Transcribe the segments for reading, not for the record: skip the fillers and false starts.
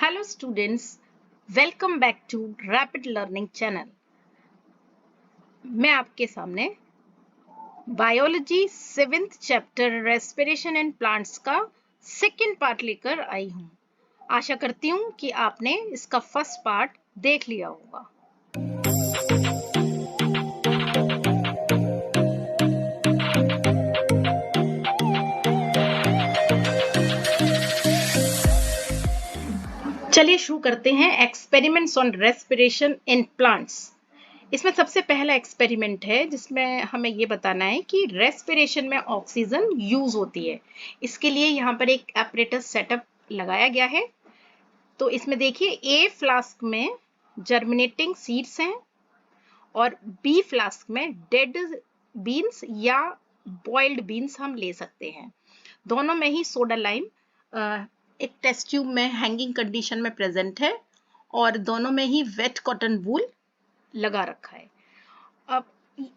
Hello students, welcome back to Rapid Learning Channel। मैं आपके सामने biology 7th chapter respiration and plants का second part लेकर आई हूँ। आशा करती हूँ कि आपने इसका फर्स्ट पार्ट देख लिया होगा। चलिए शुरू करते हैं experiments on respiration in plants. इसमें सबसे पहला एक्सपेरिमेंट है जिसमें हमें ये बताना है कि रेस्पिरेशन में ऑक्सीजन यूज होती है। इसके लिए यहाँ पर एक एपरेटस सेटअप लगाया गया है। तो इसमें देखिए ए फ्लास्क में जर्मिनेटिंग सीड्स हैं और बी फ्लास्क में डेड बीन्स या बॉइल्ड बीन्स हम ले सकते हैं। दोनों में ही सोडा लाइम एक टेस्ट ट्यूब में हैंगिंग कंडीशन में प्रेजेंट है और दोनों में ही वेट कॉटन वूल लगा रखा है। अब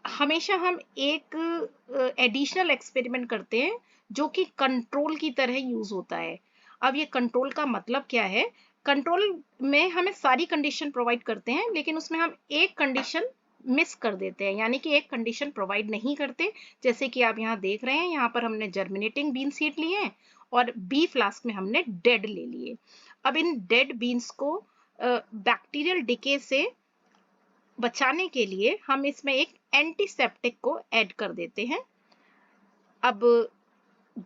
हमेशा हम एक एडिशनल एक्सपेरिमेंट करते हैं जो कि कंट्रोल की तरह यूज होता है। अब ये कंट्रोल का मतलब क्या है? कंट्रोल में हमें सारी कंडीशन प्रोवाइड करते हैं लेकिन उसमें हम एक कंडीशन मिस कर देते हैं, यानी कि एक कंडीशन प्रोवाइड नहीं करते। जैसे कि आप यहाँ देख रहे हैं, यहाँ पर हमने जर्मिनेटिंग बीन सीड लिए हैं और बी फ्लास्क में हमने डेड ले लिए। अब इन डेड बीन्स को बैक्टीरियल डिके से बचाने के लिए हम इसमें एक एंटीसेप्टिक को ऐड कर देते हैं। अब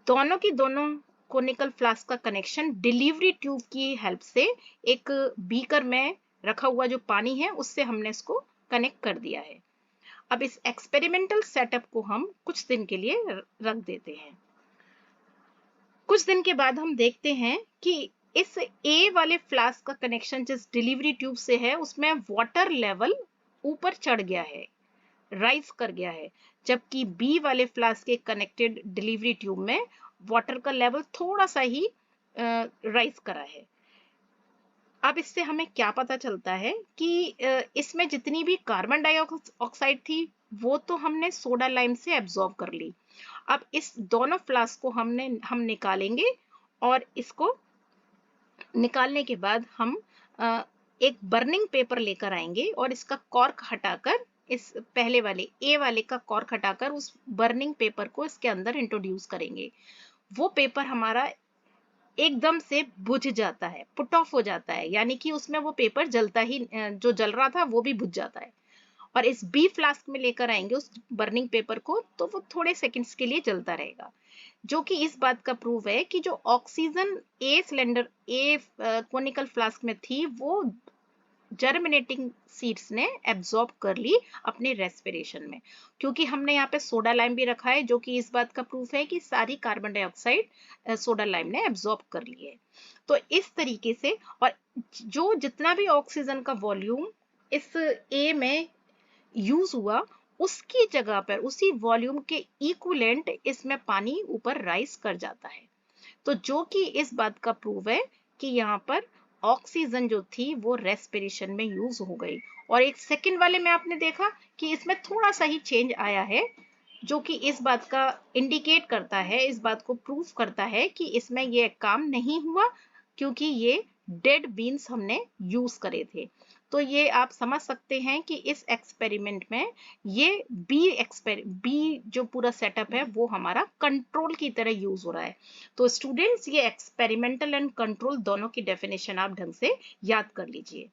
दोनों की दोनों कोनिकल फ्लास्क का कनेक्शन डिलीवरी ट्यूब की हेल्प से एक बीकर में रखा हुआ जो पानी है उससे हमने इसको कनेक्ट कर दिया है। अब इस एक्सपेरिमेंटल सेटअप को हम कुछ दिन के लिए रख देते हैं। कुछ दिन के बाद हम देखते हैं कि इस ए वाले फ्लास्क का कनेक्शन जिस डिलीवरी ट्यूब से है उसमें वाटर लेवल ऊपर चढ़ गया है, राइज कर गया है, जबकि बी वाले फ्लास्क के कनेक्टेड डिलीवरी ट्यूब में वाटर का लेवल थोड़ा सा ही राइज करा है। अब इससे हमें क्या पता चलता है कि इसमें जितनी भी कार्बन डाइऑक्साइड थी वो तो हमने सोडा लाइम से एब्जॉर्ब कर ली। अब इस दोनों फ्लास्क को हम निकालेंगे और इसको निकालने के बाद हम एक बर्निंग पेपर लेकर आएंगे और इसका कॉर्क हटाकर, इस पहले वाले ए वाले का कॉर्क हटाकर उस बर्निंग पेपर को इसके अंदर इंट्रोड्यूस करेंगे। वो पेपर हमारा एकदम से बुझ जाता है, पुट ऑफ हो जाता है, यानी कि उसमें वो पेपर जलता ही, जो जल रहा था वो भी बुझ जाता है। और इस बी फ्लास्क में लेकर आएंगे उस बर्निंग पेपर को तो वो थोड़े सेकंड्स के लिए जलता रहेगा, जो कि इस बात का प्रूफ है कि जो oxygen a cylinder A conical flask में थी वो जर्मिनेटिंग सीड्स ने एब्जॉर्ब कर ली अपने रेस्पिरेशन में। क्योंकि हमने यहाँ पे सोडा लाइम भी रखा है जो कि इस बात का प्रूफ है कि सारी कार्बन डाइऑक्साइड सोडा लाइम ने एब्जॉर्ब कर ली है। तो इस तरीके से, और जो जितना भी ऑक्सीजन का वॉल्यूम इस ए में यूज हुआ उसकी जगह पर उसी वॉल्यूम के इक्विवेलेंट इसमें पानी ऊपर राइज कर जाता है। तो जो कि इस बात का प्रूव है कि यहाँ पर ऑक्सीजन जो थी वो रेस्पिरेशन में यूज हो गई। और एक सेकंड वाले में आपने देखा कि इसमें थोड़ा सा ही चेंज आया है, जो कि इस बात का इंडिकेट करता है, इस बात को प्रूफ करता है कि इसमें ये काम नहीं हुआ क्योंकि ये डेड बीन्स हमने यूज करे थे। तो ये आप समझ सकते हैं कि इस एक्सपेरिमेंट में ये बी जो पूरा सेटअप है वो हमारा कंट्रोल की तरह यूज हो रहा है। तो स्टूडेंट्स, ये एक्सपेरिमेंटल एंड कंट्रोल दोनों की डेफिनेशन आप ढंग से याद कर लीजिए।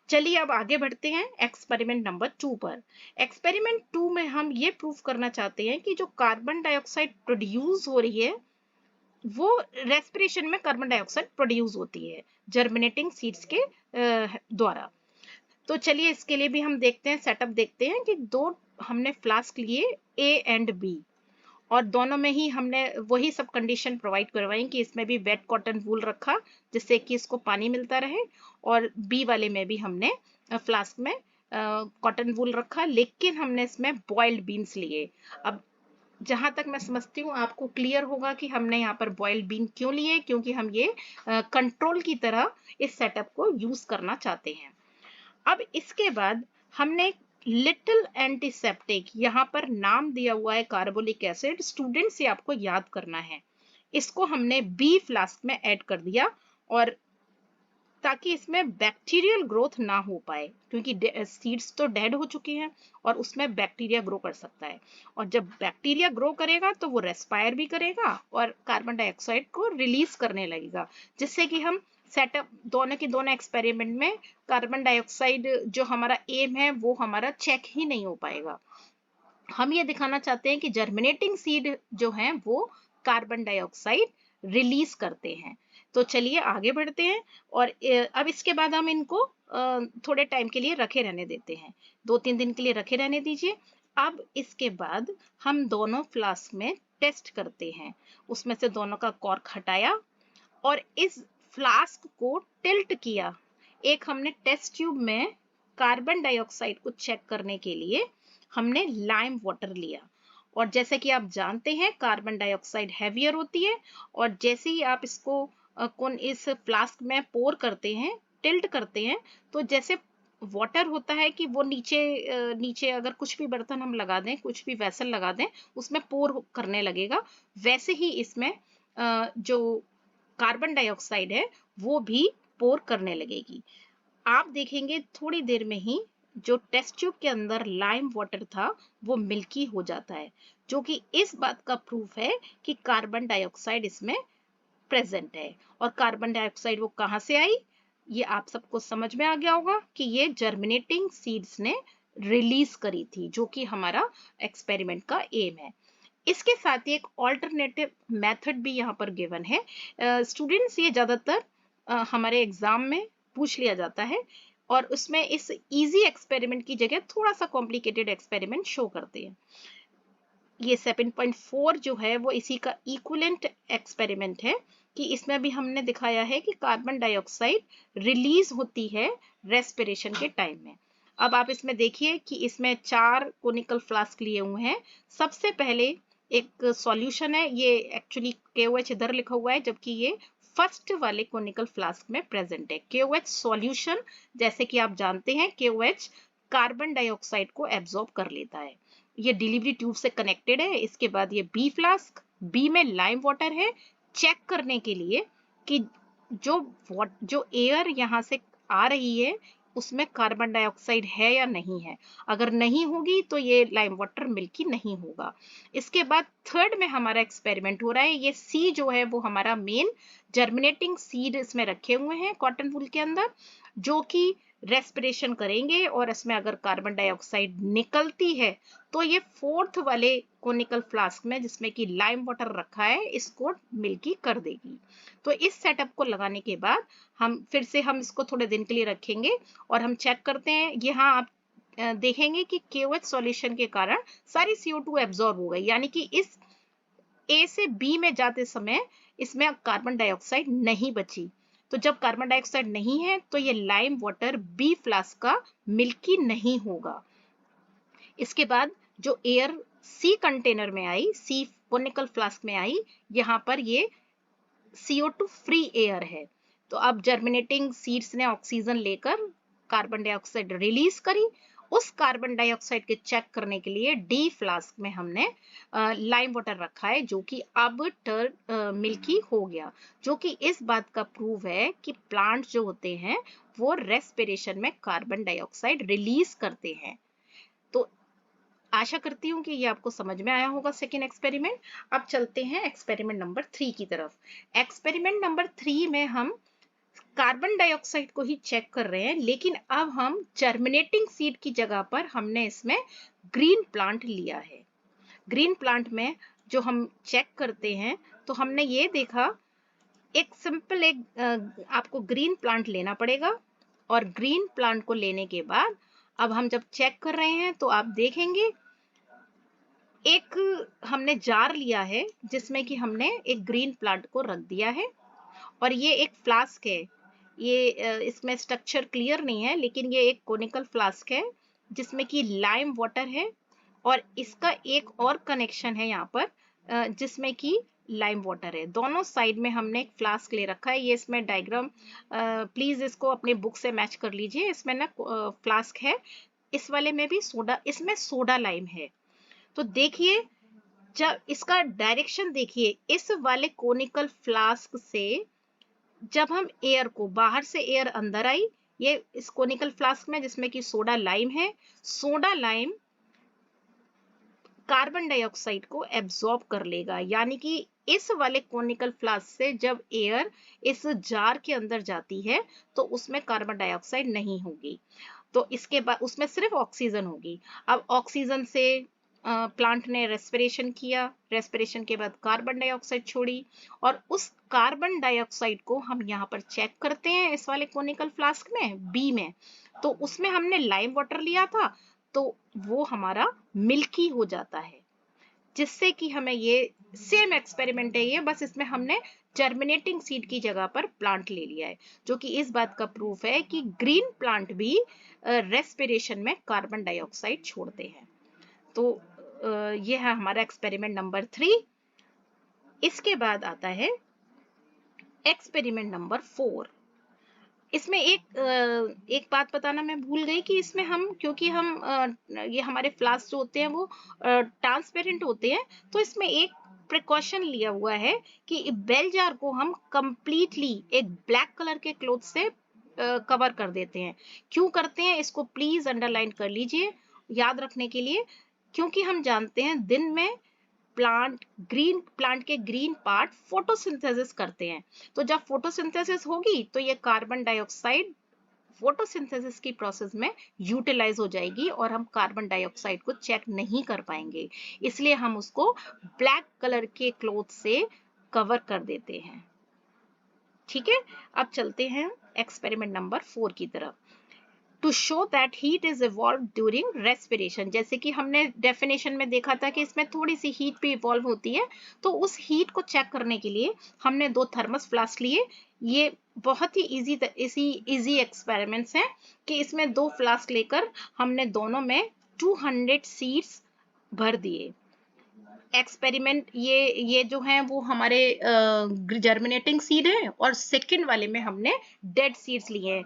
चलिए अब आगे बढ़ते हैं एक्सपेरिमेंट नंबर 2 पर। एक्सपेरिमेंट 2 में हम ये प्रूव करना चाहते हैं कि जो कार्बन डाइऑक्साइड प्रोड्यूस हो रही है वो रेस्पिरेशन में कार्बन डाइऑक्साइड प्रोड्यूस होती है जर्मिनेटिंग सीड्स के द्वारा। तो चलिए इसके लिए भी हम देखते हैं, सेटअप देखते हैं कि दो हमने फ्लास्क लिए ए एंड बी और दोनों में ही हमने वही सब कंडीशन प्रोवाइड करवाई कि इसमें भी वेट कॉटन वूल रखा जिससे कि इसको पानी मिलता रहे, और बी वाले में भी हमने फ्लास्क में कॉटन वूल रखा, लेकिन हमने इसमें बॉइल्ड बीन्स लिए। अब जहां तक मैं समझती हूँ आपको क्लियर होगा कि हमने यहाँ पर बॉइल्ड बीन क्यों लिए, क्योंकि हम ये कंट्रोल की तरह इस सेटअप को यूज करना चाहते हैं। अब इसके बाद हमने लिटिल एंटीसेप्टिक, यहाँ पर नाम दिया हुआ है कार्बोलिक एसिड, स्टूडेंट्स ये आपको याद करना है। इसको हमने बी फ्लास्क में ऐड कर दिया और ताकि इसमें बैक्टीरियल ग्रोथ ना हो पाए, क्योंकि सीड्स तो डेड हो चुके हैं और उसमें बैक्टीरिया ग्रो कर सकता है। और जब बैक्टीरिया ग्रो करेगा तो वो रेस्पायर भी करेगा और कार्बन डाइऑक्साइड को रिलीज करने लगेगा, जिससे कि हम सेटअप दोनों के दोनों एक्सपेरिमेंट में कार्बन डाइऑक्साइड जो हमारा एम है वो हमारा चेक ही नहीं हो पाएगा। हम ये दिखाना चाहते हैं कि जर्मिनेटिंग सीड जो हैं वो कार्बन डाइऑक्साइड रिलीज करते हैं। तो चलिए आगे बढ़ते हैं और अब इसके बाद हम इनको थोड़े टाइम के लिए रखे रहने देते हैं, 2-3 दिन के लिए रखे रहने दीजिए। अब इसके बाद हम दोनों फ्लास्क में टेस्ट करते हैं। उसमें से दोनों का कॉर्क हटाया और इस फ्लास्क को टिल्ट किया। एक हमने टेस्ट ट्यूब में कार्बन डाइऑक्साइड को चेक करने के लिए हमने लाइम वाटर लिया, और जैसे कि आप जानते हैं कार्बन डाइऑक्साइड हैवियर होती है, और जैसे ही आप इसको कौन इस फ्लास्क में पोर करते हैं, टिल्ट करते हैं, तो जैसे वाटर होता है कि वो नीचे नीचे अगर कुछ भी बर्तन हम लगा दें, कुछ भी वेसल लगा दें, उसमें पोर करने लगेगा, वैसे ही इसमें जो कार्बन डाइऑक्साइड है वो भी पोर करने लगेगी। आप देखेंगे थोड़ी देर में ही जो टेस्ट ट्यूब के अंदर लाइम वाटर था वो मिल्की हो जाता है, जो कि इस बात का प्रूफ है कि कार्बन डाइऑक्साइड इसमें प्रेजेंट है। और कार्बन डाइऑक्साइड वो कहां से आई, ये आप सबको समझ में आ गया होगा कि ये जर्मिनेटिंग सीड्स ने रिलीज करी थी, जो कि हमारा एक्सपेरिमेंट का एम है। इसके साथ ही एक ऑल्टरनेटिव मेथड भी यहाँ पर गिवन है। स्टूडेंट्स ये ज्यादातर हमारे एग्जाम में पूछ लिया जाता है, और उसमें इस इजी एक्सपेरिमेंट की जगह थोड़ा सा कॉम्प्लिकेटेड एक्सपेरिमेंट शो करते हैं। ये 7.4 जो है वो इसी का इक्विवेलेंट एक्सपेरिमेंट है, कि इसमें भी हमने दिखाया है कि कार्बन डाइऑक्साइड रिलीज होती है रेस्पिरेशन के टाइम में। अब आप इसमें देखिए कि इसमें 4 कोनिकल फ्लास्क लिए हुए हैं। सबसे पहले एक सॉल्यूशन है, ये एक्चुअली KOH इधर लिखा हुआ है, जबकि ये फर्स्ट वाले कोनिकल फ्लास्क में प्रेजेंट है। KOH सॉल्यूशन, जैसे कि आप जानते हैं KOH कार्बन डाइऑक्साइड को एब्जॉर्ब कर लेता है। ये डिलीवरी ट्यूब से कनेक्टेड है। इसके बाद ये बी फ्लास्क, बी में लाइम वाटर है, चेक करने के लिए कि जो एयर यहाँ से आ रही है उसमें कार्बन डाइऑक्साइड है या नहीं है। अगर नहीं होगी तो ये लाइम वाटर मिल्की नहीं होगा। इसके बाद थर्ड में हमारा एक्सपेरिमेंट हो रहा है। ये सी जो है वो हमारा मेन जर्मिनेटिंग सीड इसमें रखे हुए हैं कॉटन वूल के अंदर, जो कि रेस्पिरेशन करेंगे, और इसमें अगर कार्बन डाइऑक्साइड निकलती है तो ये फोर्थ वाले कोनिकल फ्लास्क में जिसमें कि लाइम वाटर रखा है इसको मिल्की कर देगी। तो इस सेटअप को लगाने के बाद हम फिर से हम इसको थोड़े दिन के लिए रखेंगे और हम चेक करते हैं। यहाँ आप देखेंगे कि KOH सॉल्यूशन के कारण सारी CO2 एब्जॉर्ब हो गई, यानी कि इस A से B में जाते समय इसमें कार्बन डाइऑक्साइड नहीं बची। तो जब कार्बन डाइऑक्साइड नहीं है तो ये लाइम वाटर B फ्लास्क का मिल्की नहीं होगा। इसके बाद जो एयर सी कंटेनर में आई, सी कोनिकल फ्लास्क में आई, यहाँ पर ये CO2 फ्री एयर है। तो अब जर्मिनेटिंग सीड्स ने ऑक्सीजन लेकर कार्बन डाइऑक्साइड रिलीज करी। उस कार्बन डाइऑक्साइड के चेक करने के लिए डी फ्लास्क में हमने लाइम वाटर रखा है, जो कि अब मिल्की हो गया, जो कि इस बात का प्रूव है कि प्लांट जो होते हैं वो रेस्पिरेशन में कार्बन डाइऑक्साइड रिलीज करते हैं। तो आशा करती हूँ कि ये आपको समझ में आया होगा सेकेंड एक्सपेरिमेंट। अब चलते हैं एक्सपेरिमेंट नंबर 3 की तरफ। एक्सपेरिमेंट नंबर 3 में हम कार्बन डाइऑक्साइड को ही चेक कर रहे हैं, लेकिन अब हम जर्मिनेटिंग सीड की जगह पर हमने इसमें ग्रीन प्लांट लिया है। ग्रीन प्लांट में जो हम चेक करते हैं तो हमने ये देखा, एक सिंपल आपको ग्रीन प्लांट लेना पड़ेगा, और ग्रीन प्लांट को लेने के बाद अब हम जब चेक कर रहे हैं तो आप देखेंगे एक हमने जार लिया है जिसमें कि हमने एक ग्रीन प्लांट को रख दिया है, और ये एक फ्लास्क है। ये इसमें स्ट्रक्चर क्लियर नहीं है, लेकिन ये एक कोनिकल फ्लास्क है जिसमें कि लाइम वाटर है, और इसका एक और कनेक्शन है यहाँ पर जिसमें कि लाइम वाटर है। दोनों साइड में हमने एक फ्लास्क ले रखा है। ये इसमें डायग्राम प्लीज इसको अपनी बुक से मैच कर लीजिए। इसमें ना फ्लास्क है, इस वाले में भी सोडा, इसमें सोडा लाइम है। तो देखिए जब इसका डायरेक्शन देखिए, इस वाले कोनिकल फ्लास्क से जब हम एयर को, बाहर से एयर अंदर आई, ये इस कोनिकल फ्लास्क में जिसमें कि सोडा लाइम है, सोडा लाइम कार्बन डाइऑक्साइड को एब्जॉर्ब कर लेगा, यानी कि इस वाले कोनिकल फ्लास्क से जब एयर इस जार के अंदर जाती है तो उसमें कार्बन डाइऑक्साइड नहीं होगी, तो इसके बाद उसमें सिर्फ ऑक्सीजन होगी। अब ऑक्सीजन से प्लांट ने रेस्पिरेशन किया, रेस्पिरेशन के बाद कार्बन डाइऑक्साइड छोड़ी, और उस कार्बन डाइऑक्साइड को हम यहाँ पर चेक करते हैं इस वाले कोनिकल फ्लास्क में, बी में। तो उसमें हमने लाइम वाटर लिया था, तो वो हमारा मिल्की हो जाता है, जिससे कि हमें ये सेम एक्सपेरिमेंट है ये, बस इसमें हमने जर्मिनेटिंग सीड की जगह पर प्लांट ले लिया है, जो कि इस बात का प्रूफ है कि ग्रीन प्लांट भी रेस्पिरेशन में कार्बन डाइऑक्साइड छोड़ते हैं। तो ये है हमारा एक्सपेरिमेंट नंबर 3। इसके बाद आता है एक्सपेरिमेंट नंबर 4। इसमें एक बात बताना मैं भूल गई कि इसमें हम, क्योंकि हम ये हमारे फ्लास्क जो होते हैं वो ट्रांसपेरेंट होते हैं, तो इसमें एक प्रिकॉशन लिया हुआ है कि बेल जार को हम कंप्लीटली एक ब्लैक कलर के क्लॉथ से कवर कर देते हैं। क्यों करते हैं इसको प्लीज अंडरलाइन कर लीजिए याद रखने के लिए, क्योंकि हम जानते हैं दिन में प्लांट के ग्रीन पार्ट फोटोसिंथेसिस करते हैं, तो जब फोटोसिंथेसिस होगी तो ये कार्बन डाइऑक्साइड फोटोसिंथेसिस की प्रोसेस में यूटिलाइज हो जाएगी और हम कार्बन डाइऑक्साइड को चेक नहीं कर पाएंगे, इसलिए हम उसको ब्लैक कलर के क्लॉथ से कवर कर देते हैं। ठीक है, अब चलते हैं एक्सपेरिमेंट नंबर 4 की तरफ। To show that heat is evolve during respiration, जैसे कि हमने डेफिनेशन में देखा था कि इसमें थोड़ी सी हीट भी इवॉल्व होती है, तो उस हीट को चेक करने के लिए हमने 2 थर्मस फ्लास्क लिए। ये बहुत ही इजी एक्सपेरिमेंट्स हैं कि इसमें 2 फ्लास्क लेकर हमने दोनों में 200 सीड्स भर दिए। एक्सपेरिमेंट ये जो है वो हमारे जर्मिनेटिंग सीड है, और सेकंड वाले में हमने डेड सीड्स लिए हैं,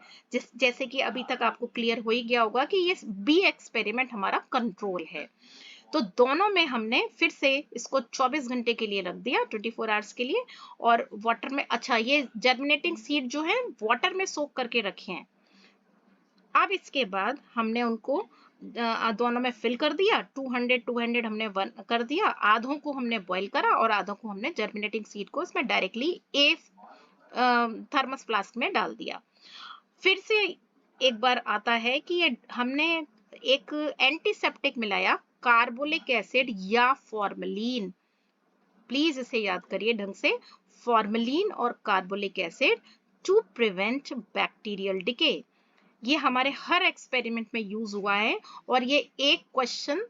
जैसे कि अभी तक आपको क्लियर हो ही गया होगा कि ये बी एक्सपेरिमेंट हमारा कंट्रोल है। तो दोनों में हमने फिर से इसको 24 घंटे के लिए रख दिया, 24 आवर्स के लिए, और वाटर में, अच्छा ये जर्मिनेटिंग सीड जो है वाटर में सोक करके रखे हैं। अब इसके बाद हमने उनको दोनों में फिल कर दिया, 200 हमने वन कर दिया, आधों को हमने बॉईल करा और आधों को हमने जर्मिनेटिंग सीड को इसमें डायरेक्टली ए थर्मस फ्लास्क में डाल दिया। फिर से एक बार आता है कि ये हमने एक एंटीसेप्टिक मिलाया, कार्बोलिक एसिड या फॉर्मलिन, प्लीज इसे याद करिए ढंग से, फॉर्मलिन और carbolic acid to prevent bacterial decay. ये हमारे हर एक्सपेरिमेंट में यूज हुआ है, और ये एक क्वेश्चन,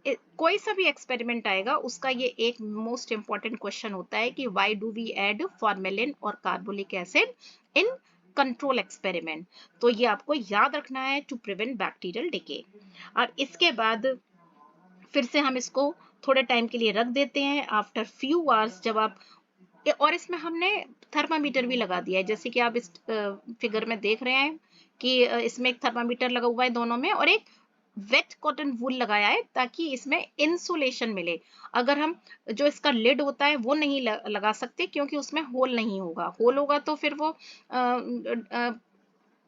कोई सा भी एक्सपेरिमेंट आएगा उसका ये एक मोस्ट इंपॉर्टेंट क्वेश्चन होता है कि why do we add formalin और carbolic acid in control experiment. तो ये आपको याद रखना है, टू प्रिवेंट बैक्टीरियल डिके। अब इसके बाद फिर से हम इसको थोड़े टाइम के लिए रख देते हैं। आफ्टर फ्यू आवर्स जब आप, और इसमें हमने थर्मामीटर भी लगा दिया है, जैसे कि आप इस फिगर में देख रहे हैं कि इसमें एक थर्मामीटर लगा हुआ है दोनों में, और एक वेट कॉटन वूल लगाया है ताकि इसमें इंसुलेशन मिले। अगर हम जो इसका लिड होता है वो नहीं लगा सकते, क्योंकि उसमें होल नहीं होगा, होल होगा तो फिर वो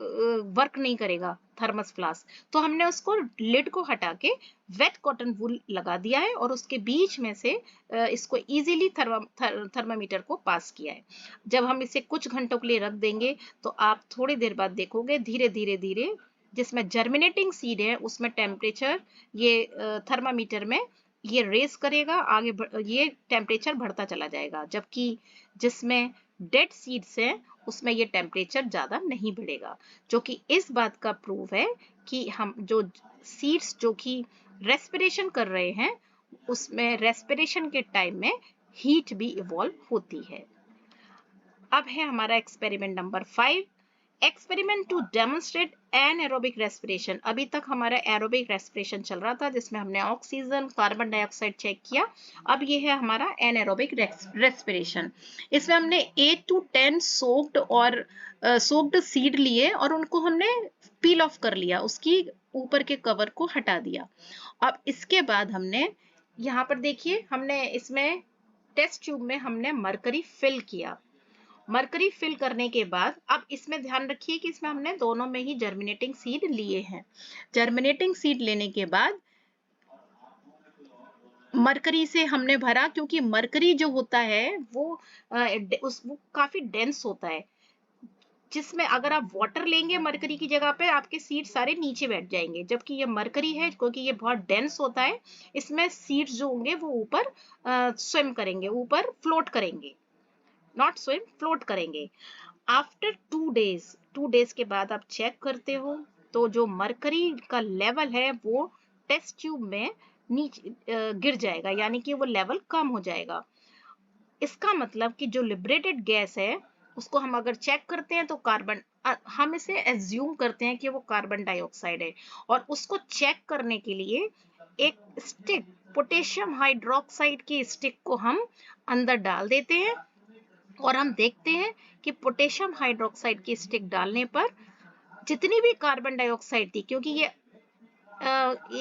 वर्क नहीं करेगा थर्मस फ्लास्क। तो हमने उसको लिड को हटा के वेट कॉटन वूल लगा दिया है, और उसके बीच में से इसको इजीली थर्मामीटर को पास किया है। जब हम इसे कुछ घंटों के लिए रख देंगे तो आप थोड़ी देर बाद देखोगे धीरे धीरे धीरे जिसमें जर्मिनेटिंग सीड है उसमें टेम्परेचर ये थर्मामीटर में ये रेस करेगा आगे, ये टेम्परेचर बढ़ता चला जाएगा, जबकि जिसमें डेड सीड्स हैं उसमें ये टेम्परेचर ज्यादा नहीं बढ़ेगा, जो कि इस बात का प्रूव है कि हम जो सीड्स जो कि रेस्पिरेशन कर रहे हैं उसमें रेस्पिरेशन के टाइम में हीट भी इवॉल्व होती है। अब है हमारा experiment number 5, experiment to demonstrate anaerobic respiration. अभी तक हमारा एरोबिक रेस्पिरेशन चल रहा था जिसमें हमने ऑक्सीजन कार्बन डाइऑक्साइड चेक किया। अब ये है हमारा एनारोबिक रेस्पिरेशन। इसमें हमने 8 to 10 सोक्ड सीड लिए और उनको हमने पील ऑफ कर लिया, उसकी ऊपर के कवर को हटा दिया। अब इसके बाद हमने यहाँ पर देखिए, हमने इसमें टेस्ट ट्यूब में हमने मरकरी फिल किया, मरकरी फिल करने के बाद अब इसमें ध्यान रखिए कि इसमें हमने दोनों में ही जर्मिनेटिंग सीड लिए हैं। जर्मिनेटिंग सीड लेने के बाद मरकरी से हमने भरा, क्योंकि मरकरी जो होता है वो वो काफी डेंस होता है, जिसमें अगर आप वाटर लेंगे मरकरी की जगह पे आपके सीड सारे नीचे बैठ जाएंगे, जबकि ये मरकरी है क्योंकि ये बहुत डेंस होता है, इसमें सीड्स जो होंगे वो ऊपर स्विम करेंगे, ऊपर फ्लोट करेंगे, नॉट स्विम, फ्लोट करेंगे। आफ्टर 2 डेज, 2 डेज के बाद आप चेक करते हो तो जो मरकरी का लेवल है वो टेस्ट ट्यूब में नीचे गिर जाएगा, यानी कि वो लेवल कम हो जाएगा। इसका मतलब कि जो लिबरेटेड गैस है उसको हम अगर चेक करते हैं तो कार्बन, हम इसे एज्यूम करते हैं कि वो कार्बन डाइऑक्साइड है, और उसको चेक करने के लिए एक स्टिक, पोटेशियम हाइड्रोक्साइड की स्टिक को हम अंदर डाल देते हैं, और हम देखते हैं कि पोटेशियम हाइड्रोक्साइड की स्टिक डालने पर जितनी भी कार्बन डाइऑक्साइड थी, क्योंकि ये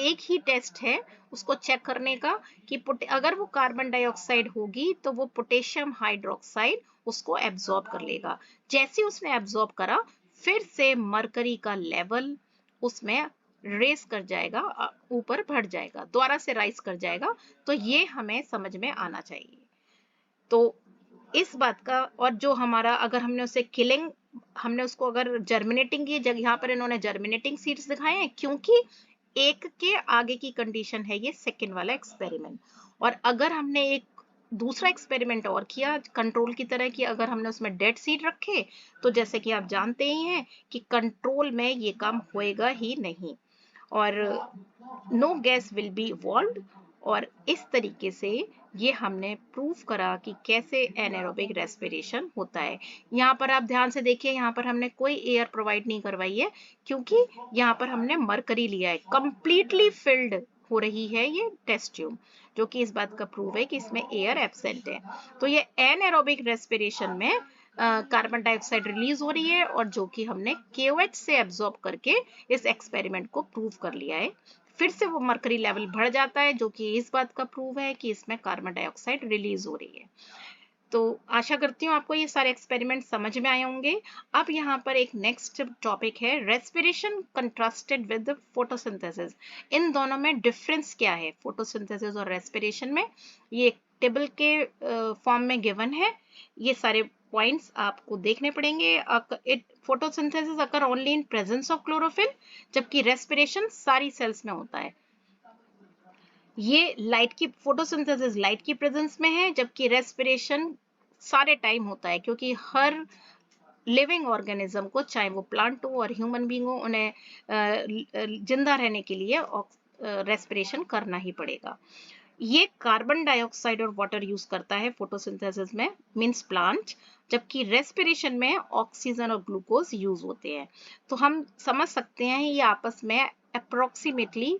एक ही टेस्ट है उसको चेक करने का कि अगर वो कार्बन डाइऑक्साइड होगी तो वो पोटेशियम हाइड्रोक्साइड उसको एब्जॉर्ब कर लेगा। जैसे उसने एब्जॉर्ब करा, फिर से मरकरी का लेवल उसमें रेस कर जाएगा, ऊपर बढ़ जाएगा, दोबारा से राइज कर जाएगा। तो ये हमें समझ में आना चाहिए। तो इस बात का, और जो हमारा अगर हमने उसे किलिंग, हमने उसको अगर जर्मिनेटिंग की जगह, यहाँ पर इन्होंने जर्मिनेटिंग सीड्स दिखाए हैं क्योंकि एक के आगे की कंडीशन है ये सेकेंड वाला एक्सपेरिमेंट। और अगर हमने एक दूसरा एक्सपेरिमेंट और किया कंट्रोल की तरह कि अगर हमने उसमें डेड सीड रखे, तो जैसे कि आप जानते ही हैं कि कंट्रोल में ये काम होएगा ही नहीं, और no gas will be evolved. और इस तरीके से ये हमने प्रूव करा कि कैसे एनारोबिक रेस्पिरेशन होता है। यहाँ पर आप ध्यान से देखिए, यहाँ पर हमने कोई एयर प्रोवाइड नहीं करवाई है, क्योंकि यहाँ पर हमने मरकरी लिया है, कंप्लीटली फिल्ड हो रही है ये टेस्ट ट्यूब, जो कि इस बात का प्रूव है कि इसमें एयर एब्सेंट है। तो ये एनारोबिक रेस्पिरेशन में कार्बन डाइऑक्साइड रिलीज हो रही है, और जो कि हमने KOH से एब्जॉर्ब करके इस एक्सपेरिमेंट को प्रूव कर लिया है। फिर से वो मरकरी लेवल बढ़ जाता है, जो कि इस बात का प्रूव है कि इसमें कार्बन डाइऑक्साइड रिलीज हो रही है। तो आशा करती हूँ आपको ये सारे एक्सपेरिमेंट समझ में आए होंगे। अब यहाँ पर एक नेक्स्ट टॉपिक है रेस्पिरेशन कंट्रास्टेड विद फोटोसिंथेसिस। इन दोनों में डिफरेंस क्या है, फोटोसिंथेसिस और रेस्पिरेशन में? ये टेबल के फॉर्म में गिवन है, ये सारे पॉइंट्स आपको देखने पड़ेंगे। Photosynthesis occur only in presence of chlorophyll, जबकि रेस्पिरेशन सारी सेल्स में होता है। ये लाइट की, फोटोसिंथेसिस लाइट की प्रेजेंस में है, जबकि रेस्पिरेशन सारे टाइम होता है, क्योंकि हर लिविंग ऑर्गेनिज्म को, चाहे वो प्लांट हो और ह्यूमन बीइंग हो, उन्हें जिंदा रहने के लिए रेस्पिरेशन करना ही पड़ेगा। ये कार्बन डाइऑक्साइड और वाटर यूज करता है फोटोसिंथेसिस में, मींस प्लांट, जबकि रेस्पिरेशन में ऑक्सीजन और ग्लूकोज यूज होते हैं। तो हम समझ सकते हैं ये आपस में approximately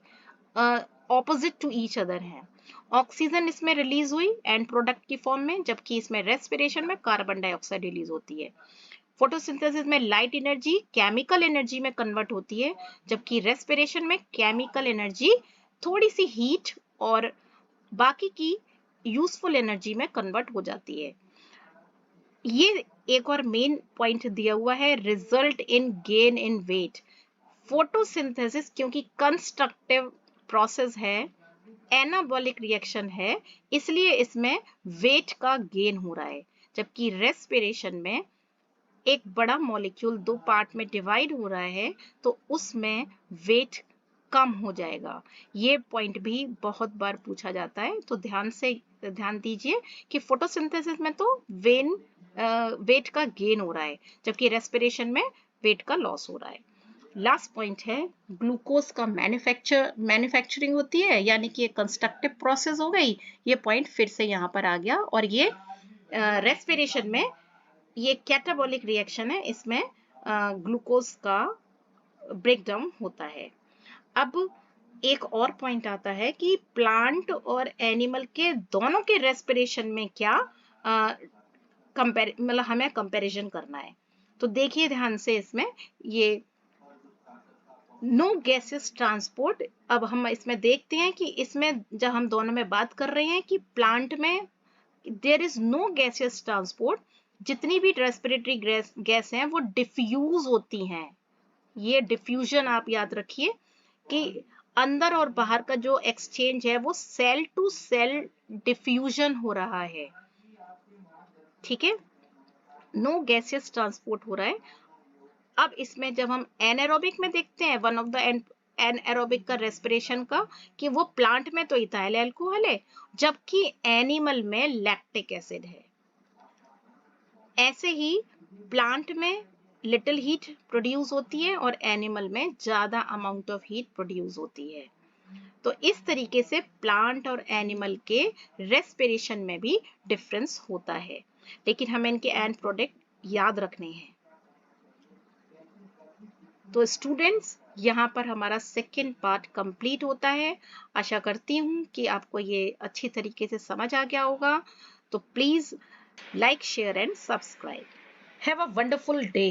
opposite to each other है। ऑक्सीजन इसमें रिलीज हुई एंड प्रोडक्ट की फॉर्म में, जबकि इसमें रेस्पिरेशन में कार्बन डाइऑक्साइड रिलीज होती है। फोटोसिंथेसिस में लाइट एनर्जी केमिकल एनर्जी में कन्वर्ट होती है, जबकि रेस्पिरेशन में केमिकल एनर्जी थोड़ी सी हीट और बाकी की यूजफुल एनर्जी में कन्वर्ट हो जाती है। ये एक और मेन पॉइंट दिया हुआ है, result in gain in weight. Photosynthesis क्योंकि कंस्ट्रक्टिव प्रोसेस है, एनाबॉलिक रिएक्शन है, इसलिए इसमें वेट का गेन हो रहा है, जबकि रेस्पिरेशन में एक बड़ा मॉलिक्यूल 2 पार्ट में डिवाइड हो रहा है, तो उसमें वेट कम हो जाएगा। ये पॉइंट भी बहुत बार पूछा जाता है, तो ध्यान दीजिए कि फोटोसिंथेसिस में तो वेट का गेन हो रहा है, जबकि रेस्पिरेशन में वेट का लॉस हो रहा है। लास्ट पॉइंट है, ग्लूकोज का मैन्युफैक्चरिंग होती है, यानी कि कंस्ट्रक्टिव प्रोसेस हो गई। ये पॉइंट फिर से यहाँ पर आ गया, और ये रेस्पिरेशन में ये कैटाबॉलिक रिएक्शन है, इसमें ग्लूकोज का ब्रेकडाउन होता है। अब एक और पॉइंट आता है कि प्लांट और एनिमल के दोनों के रेस्पिरेशन में क्या मतलब हमें कंपैरिजन करना है। तो देखिए ध्यान से, इसमें ये नो गैसेस ट्रांसपोर्ट, अब हम इसमें देखते हैं कि इसमें जब हम दोनों में बात कर रहे हैं कि प्लांट में there is no gases transport, जितनी भी रेस्पिरेटरी गैस हैं वो डिफ्यूज होती हैं। ये डिफ्यूजन आप याद रखिए कि अंदर और बाहर का जो एक्सचेंज है वो सेल टू सेल डिफ्यूजन हो रहा है। ठीक है, नो गैसियस ट्रांसपोर्ट हो रहा है। अब इसमें जब हम एनारोबिक में देखते हैं, वन ऑफ द एनारोबिक का रेस्पिरेशन का, कि वो प्लांट में तो इथाइल अल्कोहल है जबकि एनिमल में लैक्टिक एसिड है। ऐसे ही प्लांट में लिटिल हीट प्रोड्यूस होती है और एनिमल में ज्यादा अमाउंट ऑफ हीट प्रोड्यूस होती है। तो इस तरीके से प्लांट और एनिमल के रेस्पिरेशन में भी डिफरेंस होता है, लेकिन हमें इनके एंड प्रोडक्ट याद रखने हैं। तो स्टूडेंट्स, यहाँ पर हमारा सेकेंड पार्ट कंप्लीट होता है। आशा करती हूँ कि आपको ये अच्छी तरीके से समझ आ गया होगा। तो please like, share and subscribe. Have a wonderful day.